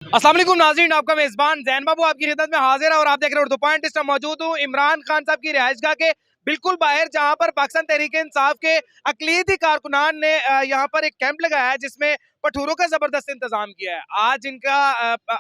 अस्सलाम वालेकुम नाज़रीन, आपका मेज़बान ज़ैन बाबू आपकी खिदमत में हाजिर है और आप देख रहे हैं उर्दू पॉइंट। इस टाइम मौजूद हूँ इमरान खान साहब की रिहाइशगाह के बिल्कुल बाहर, जहाँ पर पाकिस्तान तहरीक-ए-इंसाफ के अक़लीती कारकुनान ने यहाँ पर एक कैंप लगाया है जिसमें भटूरों का ज़बरदस्त इंतजाम किया है।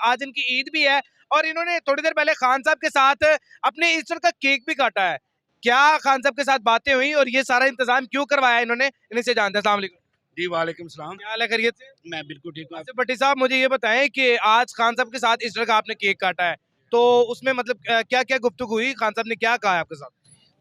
आज इनकी ईद भी है और इन्होंने थोड़ी देर पहले खान साहब के साथ अपने ईस्टर का केक भी काटा है। क्या खान साहब के साथ बातें हुई और ये सारा इंतजाम क्यों करवाया इन्होंने, इन्हीं से जानते हैं। अस्सलाम वालेकुम जी वालेकुम सलाम। क्या हाल है, खैरियत से? मैं बिल्कुल ठीक हूँ। अच्छा भट्टी साहब, मुझे ये बताएं कि आज खान साहब के साथ ईस्टर का आपने केक काटा है, तो उसमें मतलब क्या क्या गुफ्तगू हुई, खान साहब ने क्या कहा है आपके साथ?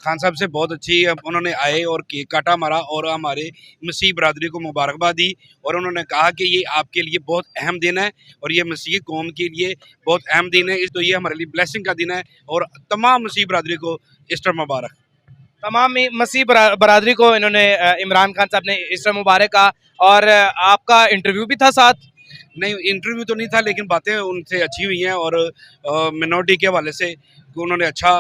खान साहब से बहुत अच्छी उन्होंने आए और केक काटा हमारा और हमारे मसीह बरादरी को मुबारकबाद दी और उन्होंने कहा कि ये आपके लिए बहुत अहम दिन है और ये मसीह कौम के लिए बहुत अहम दिन है, तो ये हमारे लिए ब्लेसिंग का दिन है और तमाम मसीह बरादरी को ईस्टर मुबारक। तमाम मसीह बरादरी को इन्होंने इमरान खान साहब ने ईस्टर मुबारक कहा और आपका इंटरव्यू भी था साथ? नहीं, इंटरव्यू तो नहीं था लेकिन बातें उनसे अच्छी हुई हैं और मिनॉरिटी के हवाले से उन्होंने अच्छा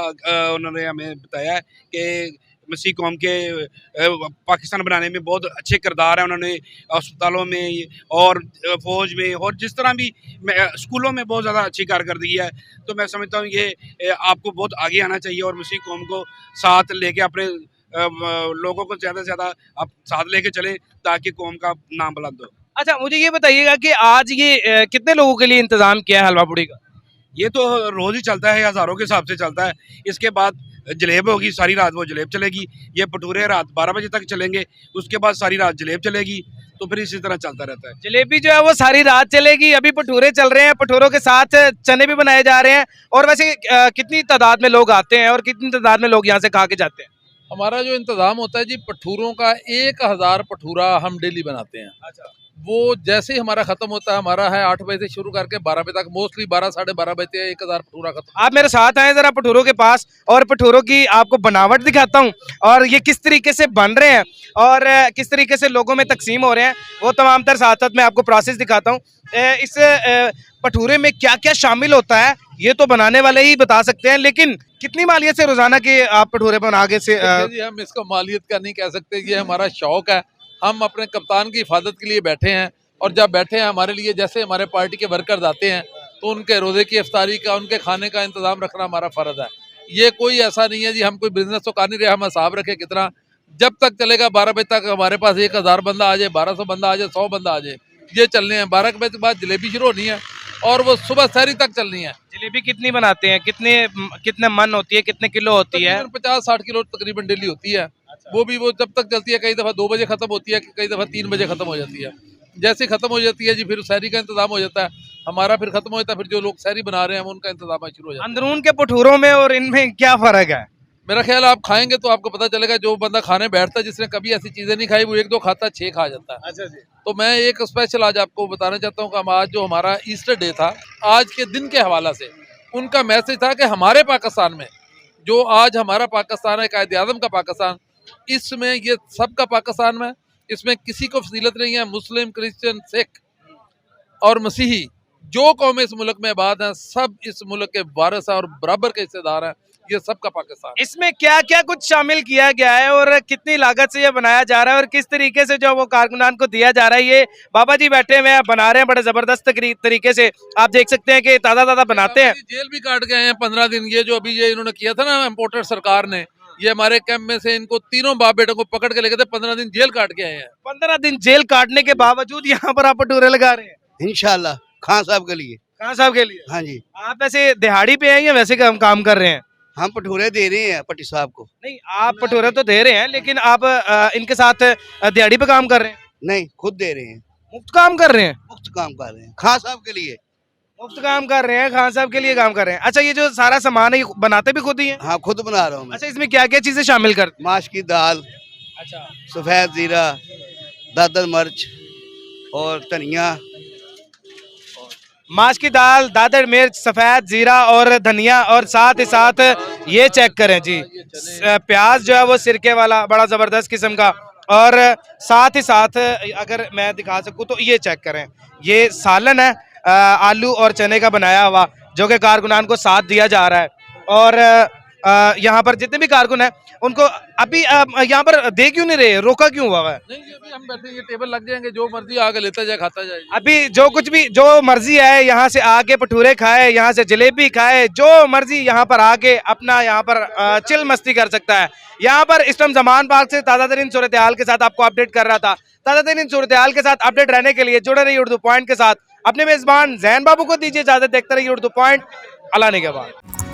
उन्होंने हमें बताया है कि मसीह कौम के पाकिस्तान बनाने में बहुत अच्छे किरदार हैं उन्होंने, अस्पतालों में और फौज में और जिस तरह भी स्कूलों में बहुत ज़्यादा अच्छी कारकर्दगी है। तो मैं समझता हूँ ये आपको बहुत आगे आना चाहिए और मसीह कौम को साथ लेके अपने लोगों को ज़्यादा से ज़्यादा आप साथ लेके चलें ताकि कौम का नाम बुलंद हो। अच्छा, मुझे ये बताइएगा कि आज ये कितने लोगों के लिए इंतजाम किया है हलवा पूड़ी का? ये तो रोज ही चलता है, हज़ारों के हिसाब से चलता है। इसके बाद जलेब होगी, सारी रात वो जलेब चलेगी। ये भटूरे रात 12 बजे तक चलेंगे, उसके बाद सारी रात जलेब चलेगी, तो फिर इसी तरह चलता रहता है। जलेबी जो है वो सारी रात चलेगी। अभी भटूरे चल रहे हैं, भटूरों के साथ चने भी बनाए जा रहे हैं। और वैसे कितनी तादाद में लोग आते हैं और कितनी तादाद में लोग यहाँ से खा के जाते हैं? हमारा जो इंतज़ाम होता है जी, भटूरों का 1000 भटूरा हम डेली बनाते हैं। अच्छा। वो जैसे ही हमारा ख़त्म होता है, हमारा है 8 बजे से शुरू करके 12 बजे तक, मोस्टली 12 साढ़े 12 बजे 1000 भटूरा खत्म। आप मेरे साथ आए जरा भटूरों के पास और भटूरों की आपको बनावट दिखाता हूँ और ये किस तरीके से बन रहे हैं और किस तरीके से लोगों में तकसीम हो रहे हैं, वो तमाम तर साथ साथ मैं आपको प्रोसेस दिखाता हूँ। इस भटूरे में क्या क्या शामिल होता है ये तो बनाने वाले ही बता सकते हैं, लेकिन कितनी मालियत से रोजाना के आप भटूरे बना के से जी हम इसको मालियत का नहीं कह सकते, ये हमारा शौक है। हम अपने कप्तान की हिफाजत के लिए बैठे हैं और जब बैठे हैं हमारे लिए, जैसे हमारे पार्टी के वर्कर्स आते हैं तो उनके रोज़े की इफ्तारी का, उनके खाने का इंतज़ाम रखना हमारा फ़र्ज़ है। ये कोई ऐसा नहीं है जी हम कोई बिजनेस तो कर नहीं रहे, हम हिसाब रखें कितना, जब तक चलेगा 12 बजे तक हमारे पास 1000 बंदा आ जाए, 1200 बंदा आ जाए, 100 बंदा आ जाए, ये चलने हैं। 12 बजे के बाद जलेबी शुरू होनी है और वो सुबह सहरी तक चलनी है। जलेबी कितनी बनाते हैं, कितने मन होती है, कितने किलो होती है? 50-60 किलो तकरीबन डेली होती है। वो भी वो जब तक चलती है, कई दफ़ा 2 बजे ख़त्म होती है, कई दफ़ा 3 बजे ख़त्म हो जाती है। जैसे ख़त्म हो जाती है जी फिर सहरी का इंतज़ाम हो जाता है हमारा, फिर ख़त्म हो जाता है, फिर जो लोग सहरी बना रहे हैं उनका इंतज़ाम शुरू हो जाता है। अंदरून के भटूरों में और इनमें क्या फ़र्क है? मेरा ख्याल आप खाएंगे तो आपको पता चलेगा। जो बंदा खाने बैठता है, जिसने कभी ऐसी चीज़ें नहीं खाई, वो 1-2 खाता है, 6 खा जाता है। अच्छा जी। तो मैं एक स्पेशल आज आपको बताना चाहता हूँ कि हम आज जो हमारा ईस्टर डे था, आज के दिन के हवाला से उनका मैसेज था कि हमारे पाकिस्तान में जो आज हमारा पाकिस्तान है, कायद आज़म का पाकिस्तान, इसमें ये सबका पाकिस्तान में, इसमें किसी को फजीलत नहीं है। मुस्लिम, क्रिश्चियन, सिख और मसीही जो कौमें इस मुल्क में आबाद हैं, सब इस मुल्क के वारिस हैं और बराबर के हिस्सेदार हैं। ये सबका पाकिस्तान। इसमें क्या क्या कुछ शामिल किया गया है और कितनी लागत से ये बनाया जा रहा है और किस तरीके से जो वो कारकुनान को दिया जा रहा है? ये बाबा जी बैठे हुए हैं, बना रहे हैं बड़े जबरदस्त तरीके से, आप देख सकते हैं कि ताज़ा बनाते हैं। जेल भी काट गए हैं 15 दिन। ये जो अभी ये इन्होंने किया था ना इम्पोर्टर सरकार ने, ये हमारे कैंप में से इनको तीनों बाप बेटों को पकड़ के लेके थे, 15 दिन जेल काट के आए हैं। 15 दिन जेल काटने के बावजूद यहाँ पर आप भटूरे लगा रहे हैं? इंशाल्लाह खान साहब के लिए। खान साहब के लिए? हाँ जी। आप ऐसे दिहाड़ी पे हैं या वैसे काम कर रहे हैं? हम भटूरे दे रहे हैं पट्टी साहब को। नहीं, आप भटूरे तो दे रहे हैं लेकिन आप इनके साथ दिहाड़ी पे काम कर रहे हैं? नहीं, खुद दे रहे हैं। मुफ्त काम कर रहे हैं? मुफ्त काम कर रहे हैं खान साहब के लिए। मुफ्त काम कर रहे हैं, खान साहब के लिए काम कर रहे हैं। अच्छा, ये जो सारा सामान है ये बनाते भी खुद ही हैं? हाँ, खुद बना रहा हूँ मैं। अच्छा, इसमें क्या क्या चीजें शामिल कर? माश की दाल, अच्छा, सफ़ेद ज़ीरा, दादर मिर्च और धनिया। माश की दाल, दादर मिर्च, सफेद जीरा और धनिया, और साथ ही साथ ये चेक करें जी, प्याज जो है वो सिरके वाला बड़ा जबरदस्त किस्म का, और साथ ही साथ अगर मैं दिखा सकूं तो ये चेक करें, ये सालन है आलू और चने का बनाया हुआ, जो कि कारकुनान को साथ दिया जा रहा है। और यहाँ पर जितने भी कारकुन हैं उनको अभी यहाँ पर दे क्यों नहीं रहे, रोका क्यों हुआ है? नहीं, अभी हम बैठे, ये टेबल लग जाएंगे, जो मर्जी आके लेता जाए, खाता जाए। अभी जो कुछ भी जो मर्जी है यहाँ से आके भटूरे खाए, यहाँ से जलेबी खाए, जो मर्जी यहाँ पर आके अपना यहाँ पर चिल मस्ती कर सकता है। यहाँ पर इस टाइम जमान पार्क से ताज़ा तरीन सूरत हाल के साथ आपको अपडेट कर रहा था। ताज़ा तरीन सूरत हाल के साथ अपडेट रहने के लिए जुड़े रहिए उर्दू पॉइंट के साथ। अपने मेजबान जैन बाबू को दीजिए इजाजत, देखते रहिए उर्दू पॉइंट। अल्लाह निगहबान।